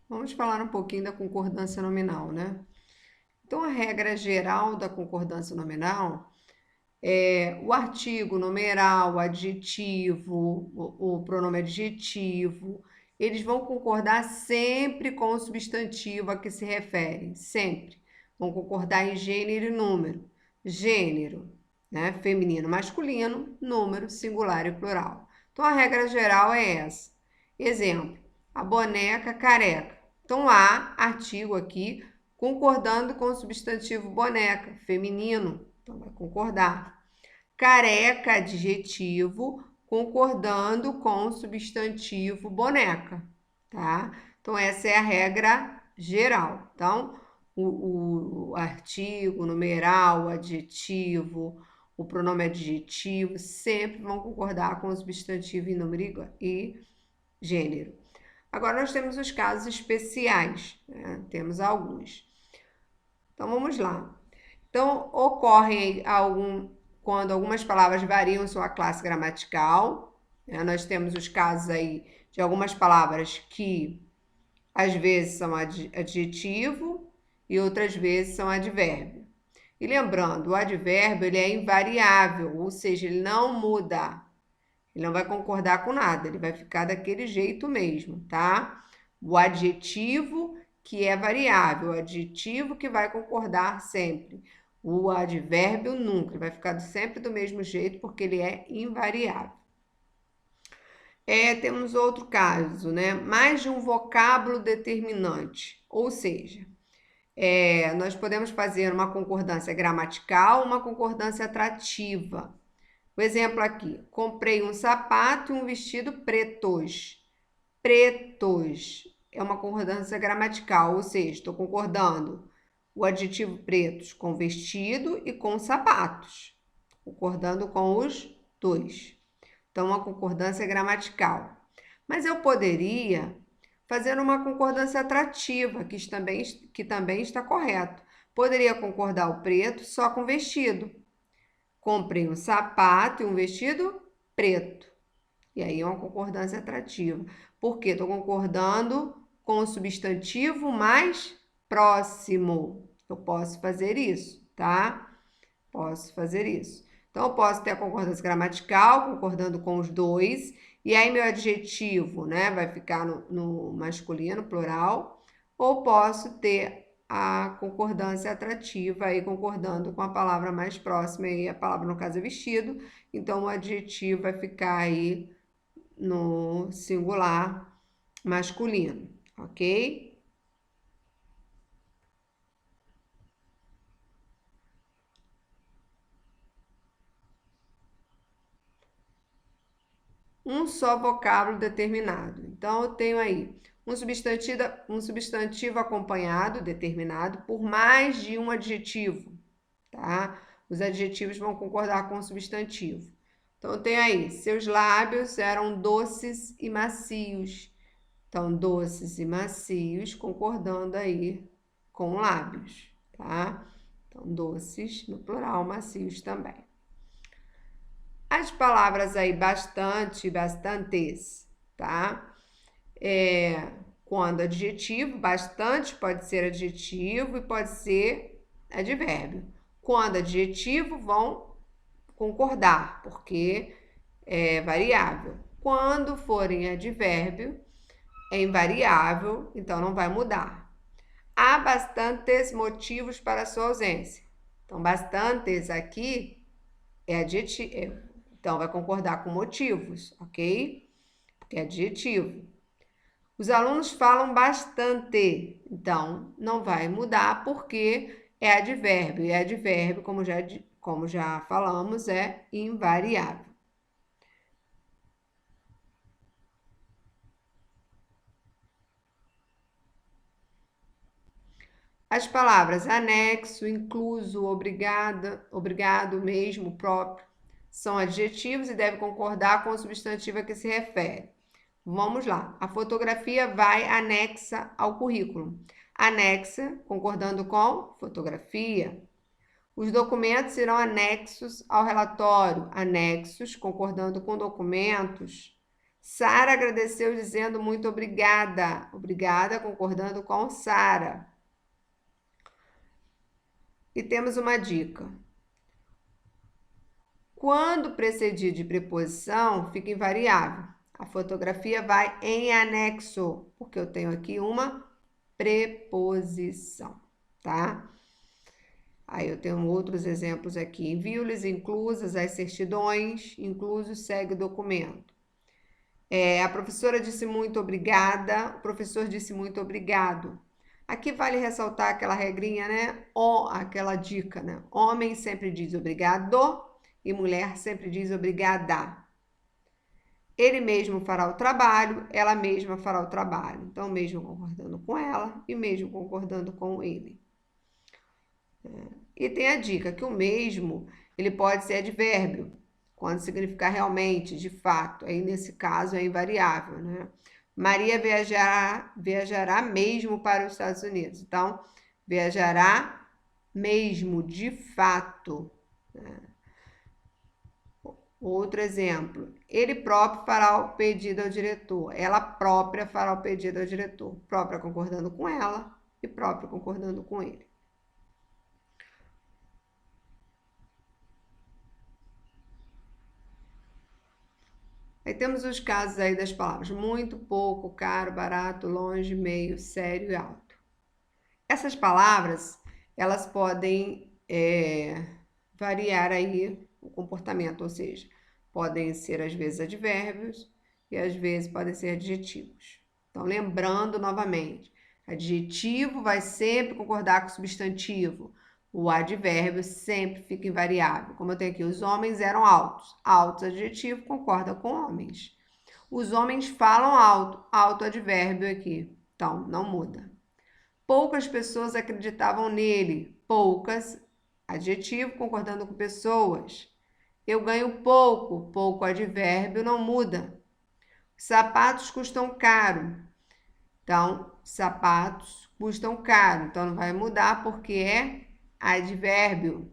Vamos falar um pouquinho da concordância nominal, né? Então, a regra geral da concordância nominal é o artigo, numeral, o adjetivo, o pronome adjetivo, eles vão concordar sempre com o substantivo a que se referem, sempre. Vão concordar em gênero e número. Gênero, né? Feminino, masculino, número, singular e plural. Então, a regra geral é essa. Exemplo, a boneca careca. Então, há artigo aqui concordando com o substantivo boneca, feminino. Então, vai concordar. Careca, adjetivo, concordando com o substantivo boneca, tá? Então, essa é a regra geral. Então, o artigo, o numeral, o adjetivo, o pronome adjetivo sempre vão concordar com o substantivo em número e gênero. Agora, nós temos os casos especiais, né? Temos alguns. Então, vamos lá. Então, ocorrem quando algumas palavras variam sua classe gramatical, né? Nós temos os casos aí de algumas palavras que às vezes são adjetivo e outras vezes são advérbio. E lembrando, o advérbio ele é invariável, ou seja, ele não muda. Ele não vai concordar com nada, ele vai ficar daquele jeito mesmo, tá? O adjetivo que é variável, o adjetivo que vai concordar sempre. O advérbio nunca, ele vai ficar sempre do mesmo jeito porque ele é invariável. Temos outro caso, né? Mais de um vocábulo determinante, ou seja, nós podemos fazer uma concordância gramatical, uma concordância atrativa. O exemplo aqui, comprei um sapato e um vestido pretos. Pretos é uma concordância gramatical, ou seja, estou concordando o adjetivo pretos com vestido e com sapatos, concordando com os dois. Então, uma concordância gramatical. Mas eu poderia fazer uma concordância atrativa, que também está correto. Poderia concordar o preto só com vestido. Comprei um sapato e um vestido preto. E aí é uma concordância atrativa. Por quê? Estou concordando com o substantivo mais próximo. Eu posso fazer isso, tá? Posso fazer isso. Então, eu posso ter a concordância gramatical, concordando com os dois. E aí, meu adjetivo, né, vai ficar no masculino, plural. Ou posso ter a concordância atrativa, aí concordando com a palavra mais próxima, aí a palavra no caso é vestido, então o adjetivo vai ficar aí no singular masculino, ok? Um só vocábulo determinado. Então, eu tenho aí um substantivo acompanhado, determinado, por mais de um adjetivo, tá? Os adjetivos vão concordar com o substantivo. Então, eu tenho aí, seus lábios eram doces e macios. Então, doces e macios, concordando aí com lábios, tá? Então, doces no plural, macios também. As palavras aí bastante, bastantes, tá? Quando adjetivo, bastante pode ser adjetivo e pode ser advérbio. Quando adjetivo, vão concordar, porque é variável. Quando forem advérbio, é invariável, então não vai mudar. Há bastantes motivos para sua ausência. Então, bastantes aqui é adjetivo. Então, vai concordar com motivos, ok? Porque é adjetivo. Os alunos falam bastante, então não vai mudar porque é advérbio. E advérbio, como já falamos, é invariável. As palavras anexo, incluso, obrigada, obrigado, mesmo, próprio, são adjetivos e devem concordar com o substantivo a que se refere. Vamos lá. A fotografia vai anexa ao currículo. Anexa, concordando com fotografia. Os documentos serão anexos ao relatório. Anexos, concordando com documentos. Sara agradeceu dizendo muito obrigada. Obrigada, concordando com Sara. E temos uma dica. Quando precedido de preposição, fica invariável. A fotografia vai em anexo, porque eu tenho aqui uma preposição, tá? Aí eu tenho outros exemplos aqui. Envio-lhes inclusas as certidões, incluso segue o documento. A professora disse muito obrigada, o professor disse muito obrigado. Aqui vale ressaltar aquela regrinha, né? Aquela dica, né? Homem sempre diz obrigado e mulher sempre diz obrigada. Ele mesmo fará o trabalho, ela mesma fará o trabalho. Então, mesmo concordando com ela e mesmo concordando com ele. E tem a dica que o mesmo, ele pode ser advérbio, quando significar realmente, de fato. Aí, nesse caso, é invariável, né? Maria viajará mesmo para os Estados Unidos. Então, viajará mesmo, de fato. Outro exemplo, ele próprio fará o pedido ao diretor. Ela própria fará o pedido ao diretor. Própria concordando com ela e próprio concordando com ele. Aí temos os casos aí das palavras muito, pouco, caro, barato, longe, meio, sério e alto. Essas palavras, elas podem variar aí o comportamento, ou seja, podem ser às vezes advérbios e às vezes podem ser adjetivos. Então, lembrando novamente, adjetivo vai sempre concordar com o substantivo. O advérbio sempre fica invariável. Como eu tenho aqui, os homens eram altos. Altos, adjetivo, concorda com homens. Os homens falam alto. Alto, advérbio aqui. Então, não muda. Poucas pessoas acreditavam nele. Poucas, adjetivo, concordando com pessoas. Eu ganho pouco. Pouco, advérbio, não muda. Os sapatos custam caro. Então, sapatos custam caro. Então, não vai mudar porque é advérbio.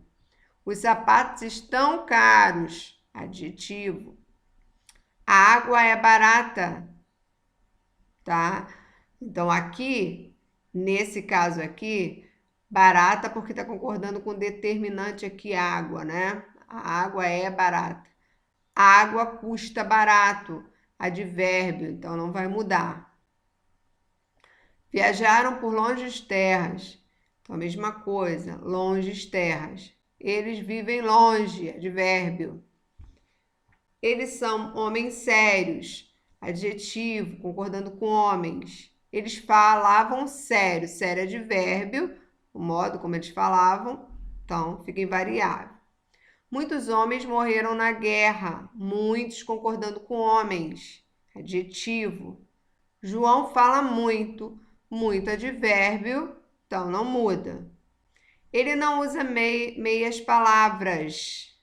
Os sapatos estão caros. Adjetivo. A água é barata. Tá? Então, aqui, nesse caso aqui, barata porque está concordando com o determinante aqui, água, né? A água é barata. A água custa barato. Advérbio, então não vai mudar. Viajaram por longes terras. Então, a mesma coisa, longes terras. Eles vivem longe, advérbio. Eles são homens sérios, adjetivo, concordando com homens. Eles falavam sério, sério é advérbio, o modo como eles falavam, então fica invariável. Muitos homens morreram na guerra, muitos concordando com homens, adjetivo. João fala muito, muito advérbio, então não muda. Ele não usa meias palavras.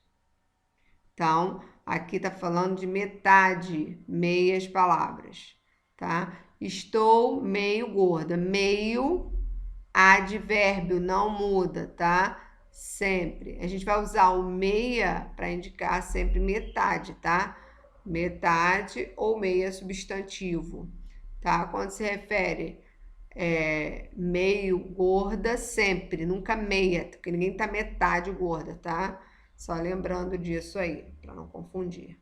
Então, aqui está falando de metade, meias palavras, tá? Estou meio gorda. Meio, advérbio, não muda, tá? Sempre. A gente vai usar o meia para indicar sempre metade, tá? Metade ou meia substantivo, tá? Quando se refere meio gorda, sempre, nunca meia, porque ninguém tá metade gorda, tá? Só lembrando disso aí, para não confundir.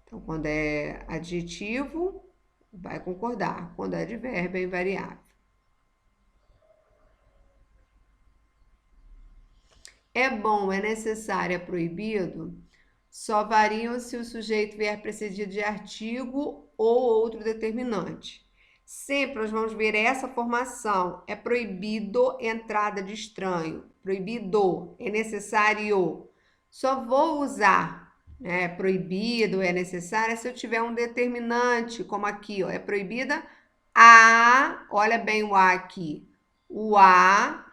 Então, quando é adjetivo, vai concordar. Quando é advérbio, é invariável. É bom, é necessário, é proibido? Só variam se o sujeito vier precedido de artigo ou outro determinante. Sempre nós vamos ver essa formação. É proibido entrada de estranho. Proibido, é necessário. Só vou usar, né? Proibido, é necessário, se eu tiver um determinante, como aqui, ó, é proibida a, olha bem o a aqui. O a,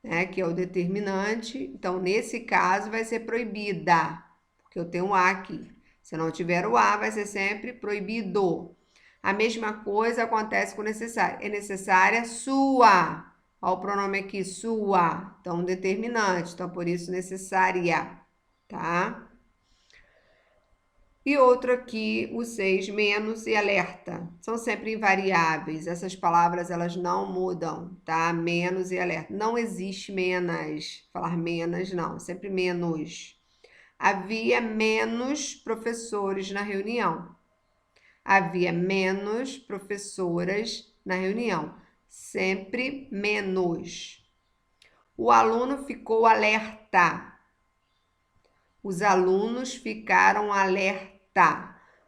né, que é o determinante. Então, nesse caso, vai ser proibida, porque eu tenho um a aqui. Se não tiver o a, vai ser sempre proibido. A mesma coisa acontece com necessária. É necessária sua. Olha o pronome aqui, sua. Então, determinante. Então, por isso, necessária, tá? E outro aqui, o 6, menos e alerta. São sempre invariáveis. Essas palavras, elas não mudam, tá? Menos e alerta. Não existe menos. Falar menos, não. Sempre menos. Havia menos professores na reunião. Havia menos professoras na reunião. Sempre menos. O aluno ficou alerta. Os alunos ficaram alerta.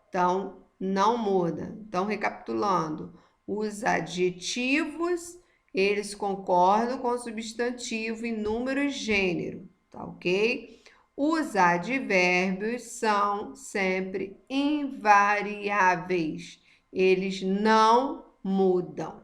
Então, não muda. Então, recapitulando, os adjetivos, eles concordam com o substantivo em número e gênero, tá ok? Os advérbios são sempre invariáveis. Eles não mudam.